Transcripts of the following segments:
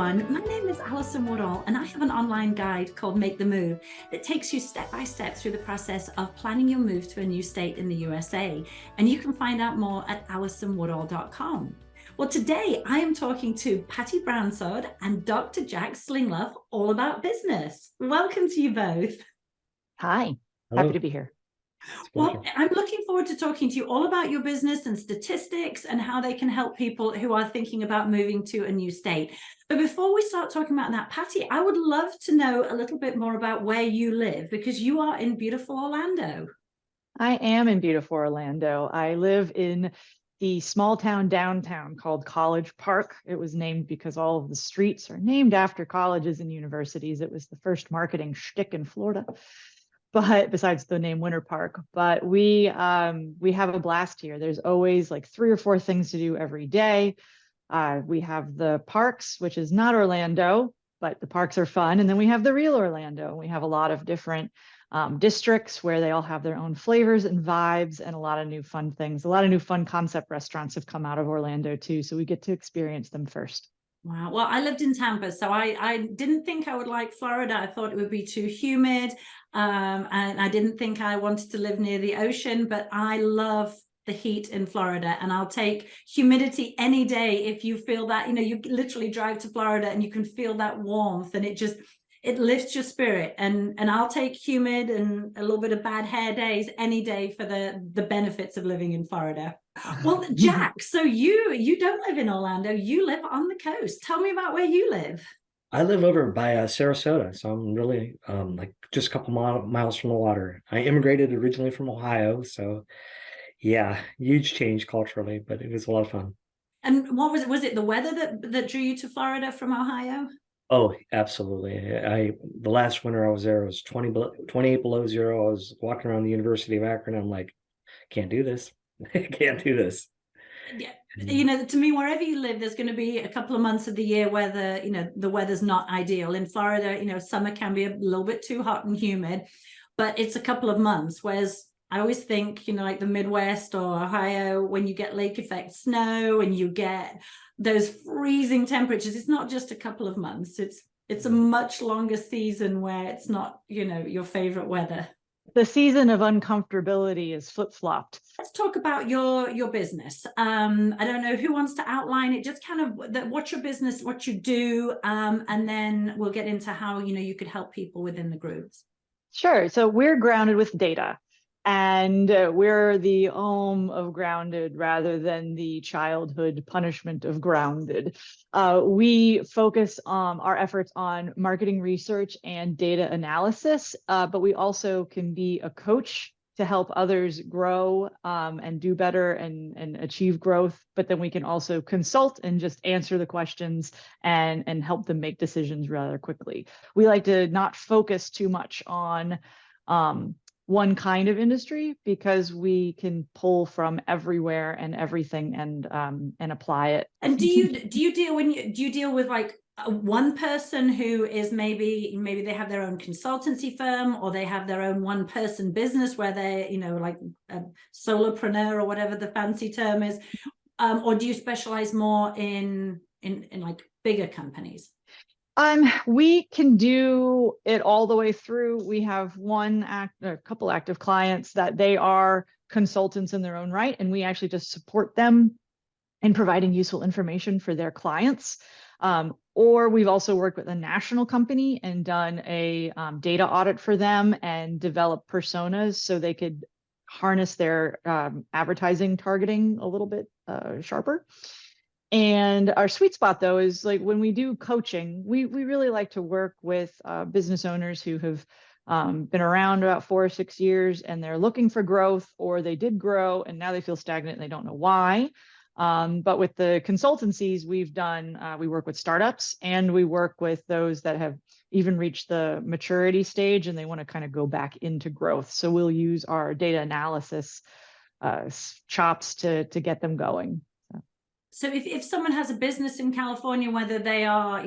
everyone. My name is Alison Woodall, and I have an online guide called Make the Move that takes you step by step through the process of planning your move to a new state in the USA. And you can find out more at alisonwoodall.com. Well, today I am talking to Patti Brownsord and Dr. Jack Slingluff all about business. Welcome to you both. Hi, Hello. happy to be here. Well, I'm looking forward to talking to you all about your business and statistics and how they can help people who are thinking about moving to a new state. But before we start talking about that, Patti, I would love to know a little bit more about where you live, because you are in beautiful Orlando. I am in beautiful Orlando. I live in the small town downtown called College Park. It was named because all of the streets are named after colleges and universities. It was the first marketing shtick in Florida, but besides the name Winter Park. But we have a blast here. There's always like 3 or 4 things to do every day. We have the parks, which is not Orlando, but the parks are fun. And then we have the real Orlando. We have a lot of different districts where they all have their own flavors and vibes and a lot of new fun things. A lot of new fun concept restaurants have come out of Orlando too. So we get to experience them first. Wow. Well, I lived in Tampa, so I didn't think I would like Florida. I thought it would be too humid. And I didn't think I wanted to live near the ocean, but I love the heat in Florida, and I'll take humidity any day. If you feel that, you literally drive to Florida and you can feel that warmth, and it lifts your spirit. And I'll take humid and a little bit of bad hair days any day for the benefits of living in Florida. Well, Jack, so you don't live in Orlando, you live on the coast. Tell me about where you live. I live over by Sarasota, so I'm really like just a couple miles from the water. I immigrated originally from Ohio, so yeah, huge change culturally, but it was a lot of fun. And what was it? Was it the weather that drew you to Florida from Ohio? Oh, absolutely. The last winter I was there, it was 28 below zero. I was walking around the University of Akron. I'm like, can't do this. Can't do this. Yeah. To me, wherever you live, there's going to be a couple of months of the year where the weather's not ideal. In Florida, summer can be a little bit too hot and humid, but it's a couple of months. Whereas I always think, like the Midwest or Ohio, when you get lake effect snow and you get those freezing temperatures, it's not just a couple of months. It's a much longer season where it's not, your favorite weather. The season of uncomfortability is flip-flopped. Let's talk about your business. I don't know who wants to outline it, just kind of what's your business, what you do, and then we'll get into how you could help people within the groups. Sure. So we're grounded with data, and we're the home of grounded rather than the childhood punishment of grounded. We focus our efforts on marketing research and data analysis, but we also can be a coach to help others grow and do better and achieve growth. But then we can also consult and just answer the questions and help them make decisions rather quickly. We like to not focus too much on one kind of industry, because we can pull from everywhere and everything and apply it. And do you deal with like one person who is maybe they have their own consultancy firm, or they have their own one person business where they like a solopreneur or whatever the fancy term is, or do you specialize more in like bigger companies? We can do it all the way through. We have a couple active clients that they are consultants in their own right, and we actually just support them in providing useful information for their clients. Or we've also worked with a national company and done a data audit for them and developed personas so they could harness their advertising targeting a little bit sharper. And our sweet spot, though, is like when we do coaching, we really like to work with business owners who have been around about 4 or 6 years, and they're looking for growth, or they did grow and now they feel stagnant and they don't know why. But with the consultancies we've done, we work with startups, and we work with those that have even reached the maturity stage and they want to kind of go back into growth. So we'll use our data analysis chops to get them going. So if someone has a business in California, whether they are,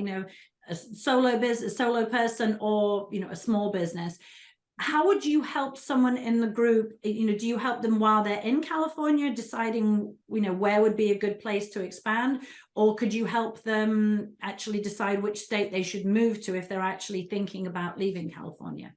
a solo person, or, a small business, how would you help someone in the group? You know, do you help them while they're in California deciding, you know, where would be a good place to expand? Or could you help them actually decide which state they should move to if they're actually thinking about leaving California?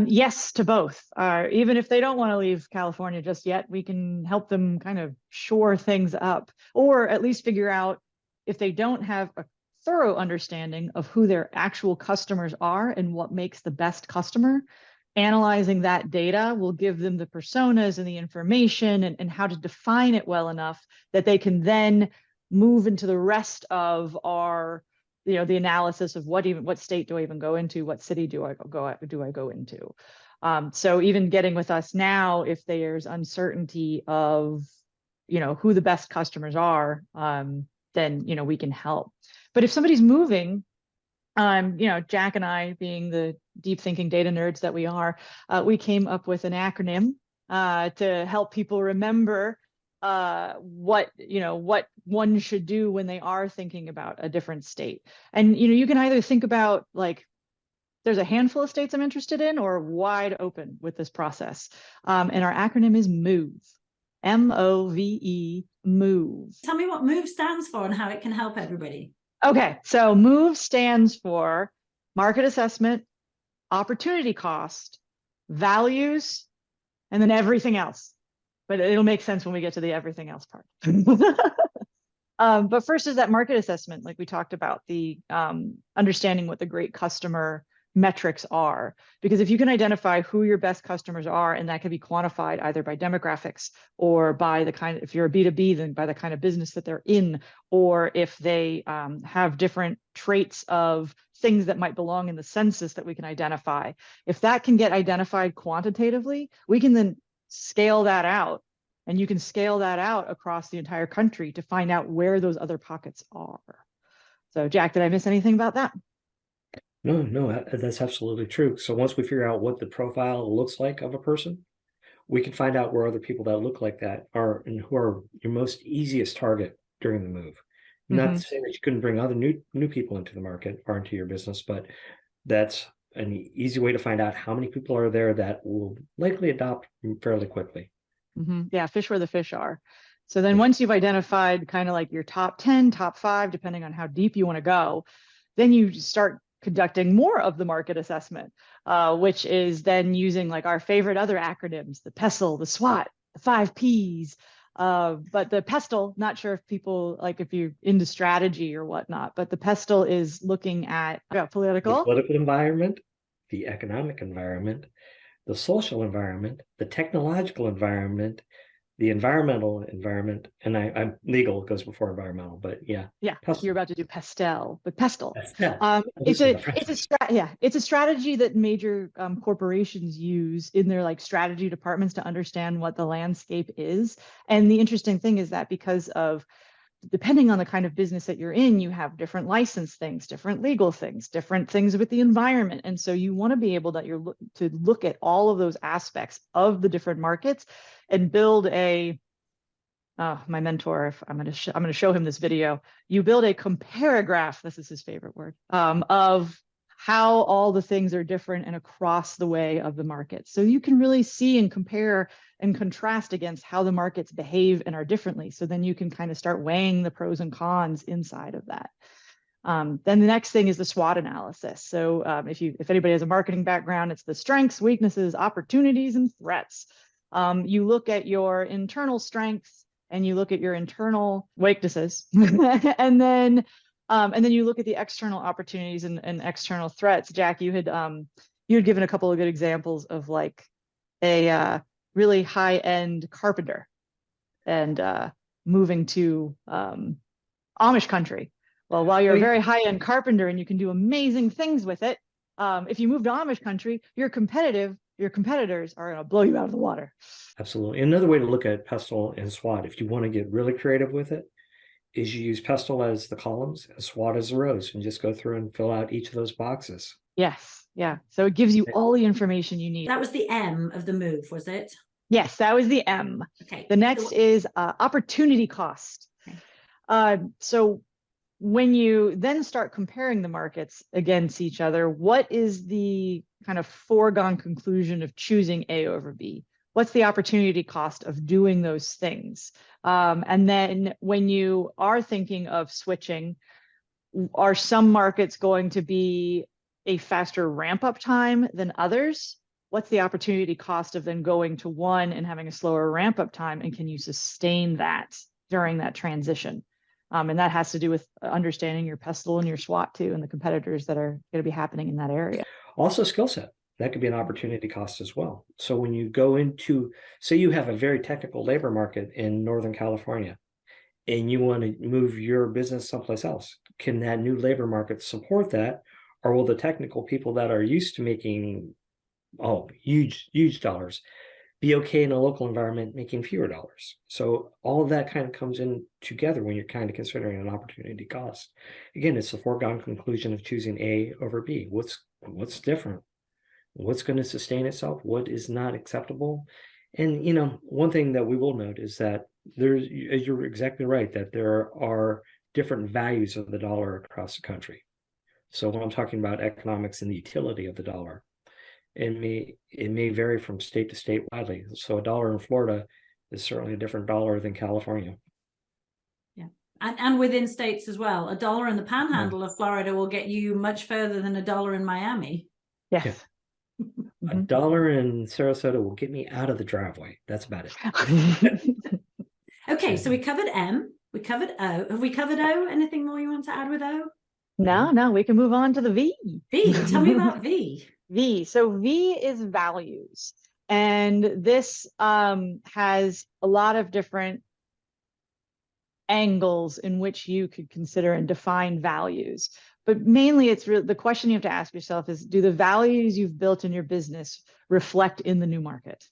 Yes to both. Even if they don't want to leave California just yet, we can help them kind of shore things up, or at least figure out if they don't have a thorough understanding of who their actual customers are and what makes the best customer. Analyzing that data will give them the personas and the information and how to define it well enough that they can then move into the rest of our, you know, the analysis of what state do I even go into, what city do I go into. So even getting with us now, if there's uncertainty of, you know, who the best customers are, then, you know, we can help. But if somebody's moving, you know, Jack and I, being the deep thinking data nerds that we are, we came up with an acronym to help people remember what one should do when they are thinking about a different state. And, you know, you can either think about, like, there's a handful of states I'm interested in, or wide open with this process. And our acronym is MOVE. M-O-V-E, MOVE. Tell me what MOVE stands for and how it can help everybody. Okay, so MOVE stands for market assessment, opportunity cost, values, and then everything else. But it'll make sense when we get to the everything else part. But first is that market assessment, like we talked about, the understanding what the great customer metrics are. Because if you can identify who your best customers are, and that can be quantified either by demographics or by the kind of, if you're a B2B, then by the kind of business that they're in, or if they have different traits of things that might belong in the census that we can identify. If that can get identified quantitatively, we can then scale that out. And you can scale that out across the entire country to find out where those other pockets are. So Jack, did I miss anything about that? No, that's absolutely true. So once we figure out what the profile looks like of a person, we can find out where other people that look like that are and who are your most easiest target during the move. Not to say that you couldn't bring other new people into the market or into your business, but that's an easy way to find out how many people are there that will likely adopt fairly quickly. Yeah, fish where the fish are. So then once you've identified kind of like your top 10, top 5, depending on how deep you want to go, then you start conducting more of the market assessment, which is then using like our favorite other acronyms, the PESTLE, the SWOT, the 5 Ps. But the PESTLE, not sure if people, like if you're into strategy or whatnot, but the PESTLE is looking at the political environment, the economic environment, the social environment, the technological environment, the environmental environment, and I'm legal goes before environmental, but yeah. Pestle. You're about to do PESTLE, but PESTLE. It's a strategy that major corporations use in their like strategy departments to understand what the landscape is. And the interesting thing is that because of, depending on the kind of business that you're in, you have different license things, different legal things, different things with the environment. And so you want to be able to look at all of those aspects of the different markets and build a, my mentor, if I'm going to show him this video, you build a comparagraph, this is his favorite word, of how all the things are different and across the way of the market. So you can really see and compare and contrast against how the markets behave and are differently. So then you can kind of start weighing the pros and cons inside of that. Then the next thing is the SWOT analysis. So if anybody has a marketing background, it's the strengths, weaknesses, opportunities, and threats. You look at your internal strengths and you look at your internal weaknesses, and then you look at the external opportunities and external threats. Jack, you had given a couple of good examples of like a really high-end carpenter and moving to Amish country. Well, while you're a very high-end carpenter and you can do amazing things with it, if you move to Amish country, your competitors are going to blow you out of the water. Absolutely. Another way to look at PESTLE and SWOT, if you want to get really creative with it, is you use PESTLE as the columns and SWOT as the rows, and just go through and fill out each of those boxes. Yes. Yeah. So it gives you all the information you need. That was the M of the MOVE, was it? Yes, that was the M. Okay. The next is opportunity cost. Okay. So when you then start comparing the markets against each other, what is the kind of foregone conclusion of choosing A over B? What's the opportunity cost of doing those things? And then when you are thinking of switching, are some markets going to be a faster ramp up time than others? What's the opportunity cost of then going to one and having a slower ramp up time? And can you sustain that during that transition? And that has to do with understanding your pestle and your SWOT too, and the competitors that are going to be happening in that area. Also skill set. That could be an opportunity cost as well. So when you go into, say you have a very technical labor market in Northern California, and you want to move your business someplace else, can that new labor market support that? Or will the technical people that are used to making huge dollars be okay in a local environment making fewer dollars? So all of that kind of comes in together when you're kind of considering an opportunity cost. Again, it's the foregone conclusion of choosing A over B. What's different? What's going to sustain itself? What is not acceptable? And one thing that we will note is that you're exactly right, that there are different values of the dollar across the country. So when I'm talking about economics and the utility of the dollar, it may vary from state to state widely. So a dollar in Florida is certainly a different dollar than California. Yeah, and within states as well. A dollar in the panhandle of Florida will get you much further than a dollar in Miami. Yes. Yeah. A dollar in Sarasota will get me out of the driveway. That's about it. Okay, so we covered M, we covered O. Have we covered O? Anything more you want to add with O? No, we can move on to the V. V, tell me about V. V. So V is values. And this has a lot of different angles in which you could consider and define values. But mainly it's the question you have to ask yourself is, do the values you've built in your business reflect in the new market?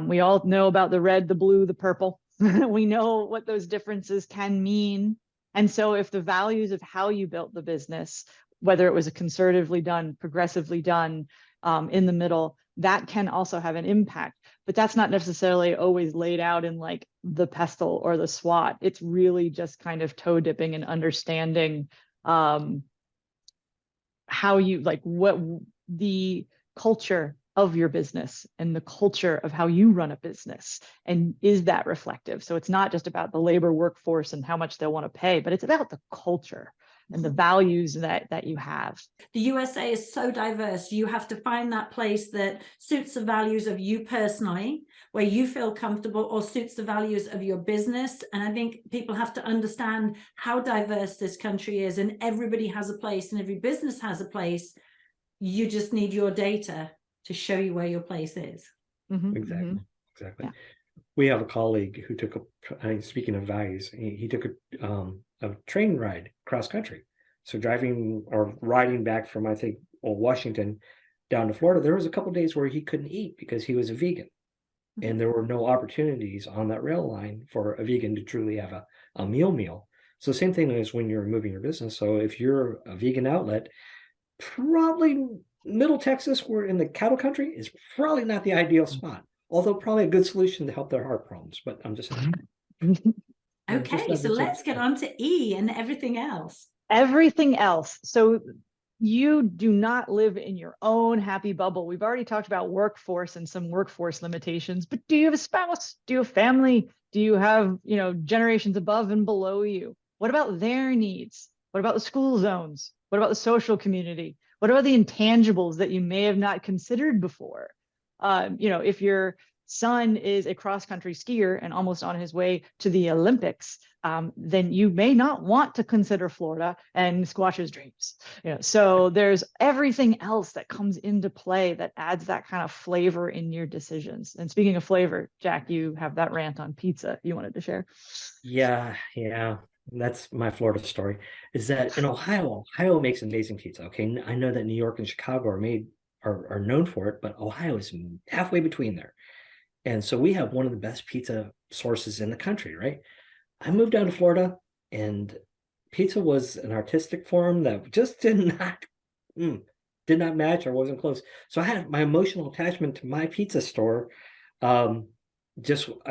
We all know about the red, the blue, the purple. We know what those differences can mean. And so if the values of how you built the business, whether it was a conservatively done, progressively done, in the middle, that can also have an impact. But that's not necessarily always laid out in like the pestle or the SWOT. It's really just kind of toe dipping and understanding how you what the culture of your business and the culture of how you run a business, and is that reflective? So it's not just about the labor workforce and how much they'll want to pay, but it's about the culture and the values that you have. The USA is so diverse. You have to find that place that suits the values of you personally, where you feel comfortable, or suits the values of your business. And I think people have to understand how diverse this country is, and everybody has a place and every business has a place. You just need your data to show you where your place is. Exactly. Yeah. We have a colleague who took speaking of values, he took a train ride cross country. So driving or riding back from, I think, Washington down to Florida, there was a couple of days where he couldn't eat because he was a vegan. And there were no opportunities on that rail line for a vegan to truly have a meal. So same thing as when you're moving your business. So if you're a vegan outlet, probably Middle Texas, we're in the cattle country, is probably not the ideal spot. Although probably a good solution to help their heart problems, but I'm just saying. Okay, so let's get on to E and everything else. Everything else. So you do not live in your own happy bubble. We've already talked about workforce and some workforce limitations, but do you have a spouse? Do you have family? Do you have, generations above and below you? What about their needs? What about the school zones? What about the social community? What about the intangibles that you may have not considered before? If your son is a cross-country skier and almost on his way to the Olympics, then you may not want to consider Florida and squash his dreams. So there's everything else that comes into play that adds that kind of flavor in your decisions. And speaking of flavor, Jack, you have that rant on pizza you wanted to share. Yeah. That's my Florida story, is that in Ohio makes amazing pizza. Okay. I know that New York and Chicago are known for it, but Ohio is halfway between there. And so we have one of the best pizza sources in the country, right? I moved down to Florida, and pizza was an artistic form that just did not match or wasn't close. So I had my emotional attachment to my pizza store. I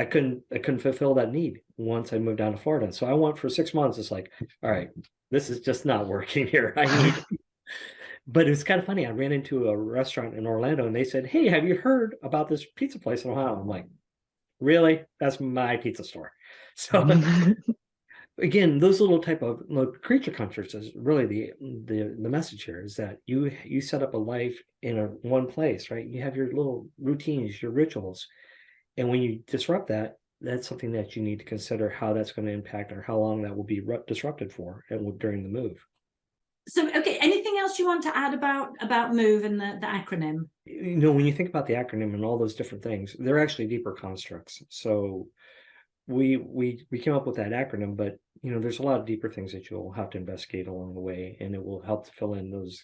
couldn't fulfill that need once I moved down to Florida. So I went for 6 months. It's like, all right, this is just not working here. I need But it was kind of funny. I ran into a restaurant in Orlando and they said, "Hey, have you heard about this pizza place in Ohio?" I'm like, "Really? That's my pizza store." So again, those little type of creature comforts is really the message here, is that you set up a life in one place, right? You have your little routines, your rituals, and when you disrupt that, that's something that you need to consider how that's going to impact or how long that will be disrupted for and during the move. So, okay, anything else you want to add about M.O.V.E. and the acronym? When you think about the acronym and all those different things, they're actually deeper constructs. So we came up with that acronym, but there's a lot of deeper things that you'll have to investigate along the way, and it will help to fill in those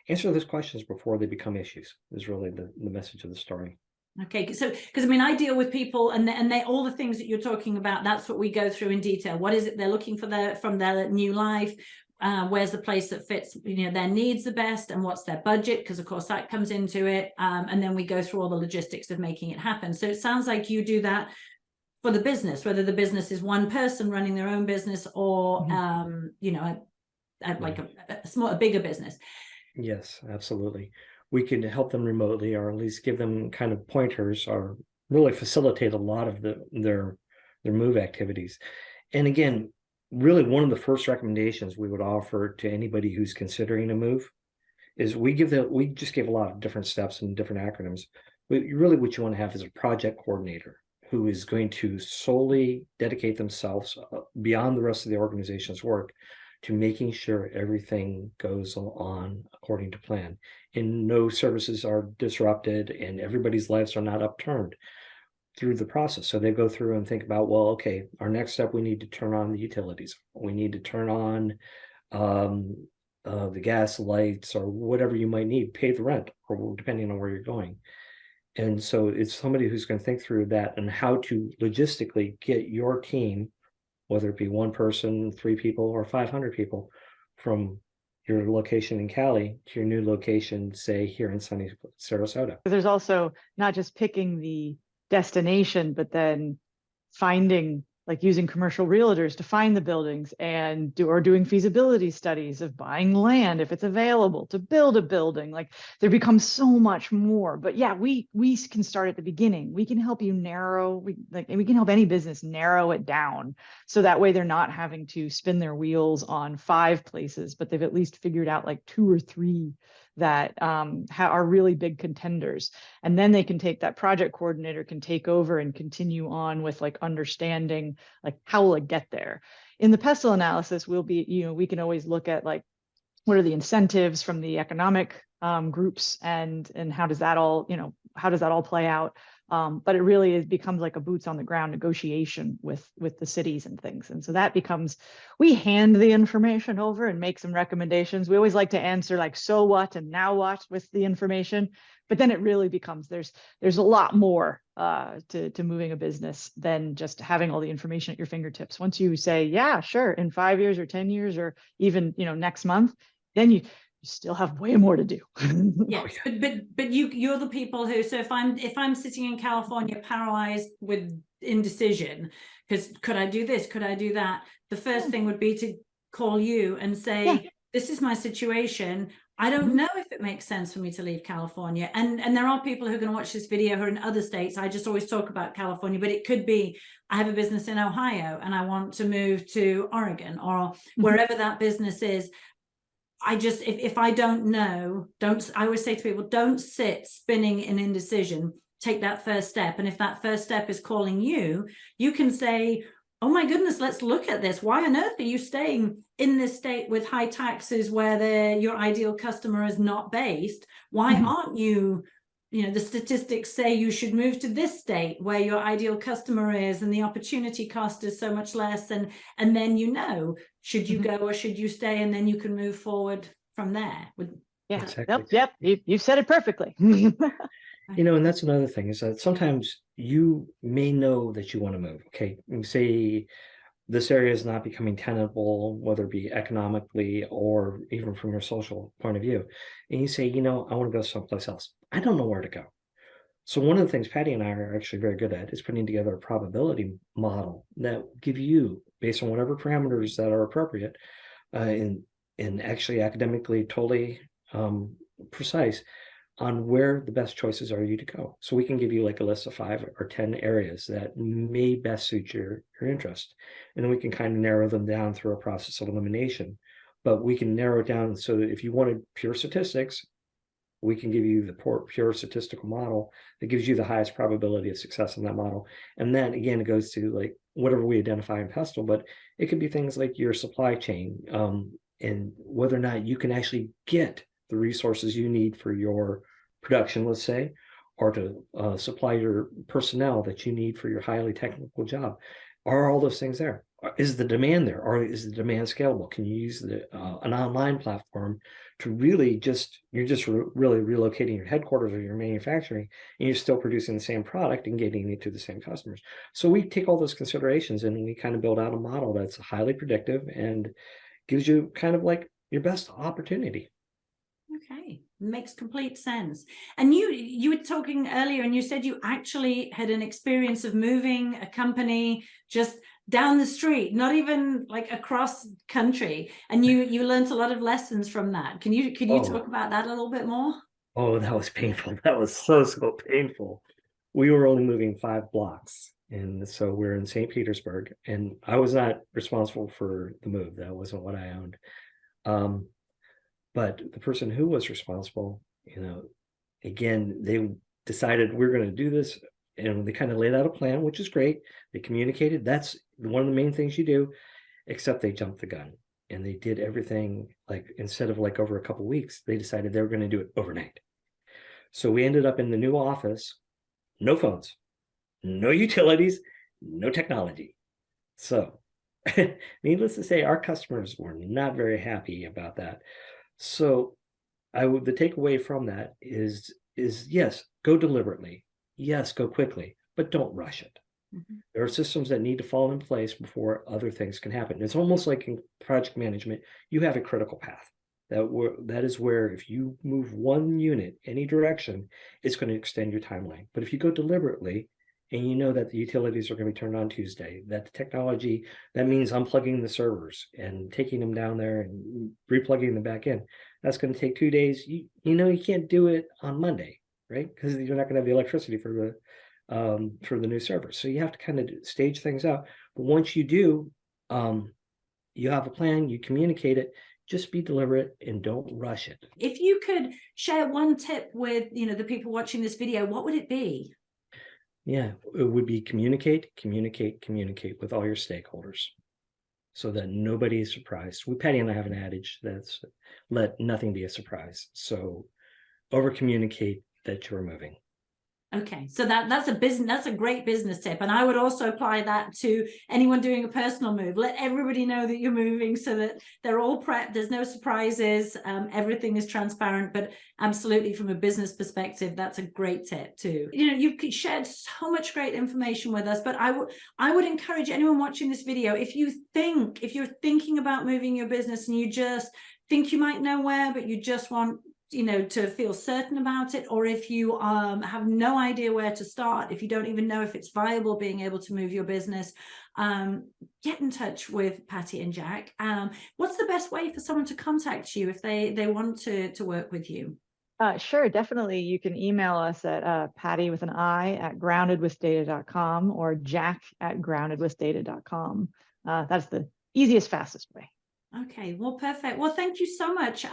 answer those questions before they become issues, is really the message of the story. Okay, so because I mean, I deal with people, and they all the things that you're talking about, that's what we go through in detail. What is it they're looking for from their new life? Where's the place that fits their needs the best, and what's their budget, because of course that comes into it, and then we go through all the logistics of making it happen. So it sounds like you do that for the business, whether the business is one person running their own business or like a bigger business. Yes, absolutely. We can help them remotely, or at least give them kind of pointers, or really facilitate a lot of their move activities. And again, really one of the first recommendations we would offer to anybody who's considering a move is we just give a lot of different steps and different acronyms. But really what you want to have is a project coordinator who is going to solely dedicate themselves beyond the rest of the organization's work to making sure everything goes on according to plan and no services are disrupted and everybody's lives are not upturned through the process. So they go through and think about, well, okay, our next step, we need to turn on the utilities. We need to turn on the gas, lights, or whatever you might need, pay the rent, or depending on where you're going. And so it's somebody who's going to think through that and how to logistically get your team, whether it be one person, 3 people, or 500 people, from your location in Cali to your new location, say here in sunny Sarasota. There's also not just picking the destination, but then finding, like using commercial realtors to find the buildings and doing feasibility studies of buying land if it's available to build a building. Like there becomes so much more. But yeah, we can start at the beginning. We can help you we can help any business narrow it down, so that way they're not having to spin their wheels on 5 places, but they've at least figured out like 2 or 3 that are really big contenders. And then they can that project coordinator can take over and continue on with like understanding like how will it get there. In the pestle analysis, we can always look at like what are the incentives from the economic groups, and how does that all play out. But it really becomes like a boots on the ground negotiation with the cities and things. And so that becomes, we hand the information over and make some recommendations. We always like to answer like, so what and now what with the information. But then it really becomes, there's a lot more to moving a business than just having all the information at your fingertips. Once you say, yeah, sure, in 5 years or 10 years or even next month, then you still have way more to do. Yeah, but you're the people who, so if I'm sitting in California paralyzed with indecision, because could I do this, could I do that, the first thing would be to call you and say, this is my situation, I don't know if it makes sense for me to leave California. And there are people who are going to watch this video who are in other states. I just always talk about California, but it could be, I have a business in Ohio and I want to move to Oregon or wherever that business is. I just, if I don't know, I always say to people, don't sit spinning in indecision, take that first step. And if that first step is calling you, you can say, oh my goodness, let's look at this. Why on earth are you staying in this state with high taxes where your ideal customer is not based? Why aren't you, the statistics say you should move to this state where your ideal customer is and the opportunity cost is so much less. And then, should you go or should you stay? And then you can move forward from there. Yeah, exactly. Yep. You've said it perfectly. And that's another thing, is that sometimes you may know that you want to move. Okay, and say this area is not becoming tenable, whether it be economically or even from your social point of view. And you say, I want to go someplace else. I don't know where to go. So one of the things Patti and I are actually very good at is putting together a probability model that give you, based on whatever parameters that are appropriate, and actually academically totally precise on where the best choices are you to go. So we can give you like a list of 5 or 10 areas that may best suit your interest. And then we can kind of narrow them down through a process of elimination. But we can narrow it down so that if you wanted pure statistics, we can give you the pure statistical model that gives you the highest probability of success in that model. And then again, it goes to like whatever we identify in Pestle, but it could be things like your supply chain, and whether or not you can actually get the resources you need for your production, let's say, or to supply your personnel that you need for your highly technical job. Are all those things there? Is the demand there, or is the demand scalable? Can you use an online platform to really you're just really relocating your headquarters or your manufacturing, and you're still producing the same product and getting it to the same customers? So we take all those considerations and we kind of build out a model that's highly predictive and gives you kind of like your best opportunity. Okay, makes complete sense. And you were talking earlier, and you said you actually had an experience of moving a company just down the street, not even like across country, and you learned a lot of lessons from that. Can you talk about that a little bit more? Oh, that was painful. That was so painful. We were only moving 5 blocks. And so we're in St. Petersburg, and I was not responsible for the move. That wasn't what I owned. But the person who was responsible, again, they decided we're going to do this, and they kind of laid out a plan, which is great. They communicated. That's one of the main things you do, except they jumped the gun and they did everything like instead of like over a couple of weeks, they decided they were going to do it overnight. So we ended up in the new office, no phones, no utilities, no technology. So needless to say, our customers were not very happy about that. So the takeaway from that is yes, go deliberately. Yes, go quickly, but don't rush it. Mm-hmm. There are systems that need to fall in place before other things can happen. It's almost like in project management, you have a critical path. That is where if you move one unit any direction, it's going to extend your timeline. But if you go deliberately, and you know that the utilities are going to be turned on Tuesday, that the technology, that means unplugging the servers and taking them down there and replugging them back in. That's going to take 2 days. You you can't do it on Monday, right? Because you're not going to have the electricity for the new servers. So you have to kind of stage things out. But once you do, you have a plan, you communicate it, just be deliberate and don't rush it. If you could share one tip with, the people watching this video, what would it be? Yeah, it would be communicate with all your stakeholders so that nobody is surprised. Patti and I have an adage that's let nothing be a surprise. So over communicate that you're moving. Okay, so that's a great business tip, and I would also apply that to anyone doing a personal move. Let everybody know that you're moving so that they're all prepped. There's no surprises. Everything is transparent. But absolutely, from a business perspective, that's a great tip too. You've shared so much great information with us, but I would encourage anyone watching this video, if you're thinking about moving your business and you just think you might know where, but you just want to feel certain about it, or if you have no idea where to start, if you don't even know if it's viable being able to move your business, get in touch with Patti and Jack. What's the best way for someone to contact you if they want to work with you? Sure, definitely. You can email us at Patti with an I at groundedwithdata.com or Jack at groundedwithdata.com. That's the easiest, fastest way. Okay, well, perfect. Well, thank you so much.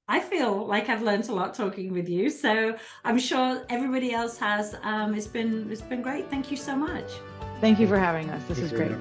I feel like I've learned a lot talking with you, so I'm sure everybody else has. It's been great. Thank you so much. Thank you for having us. This is great.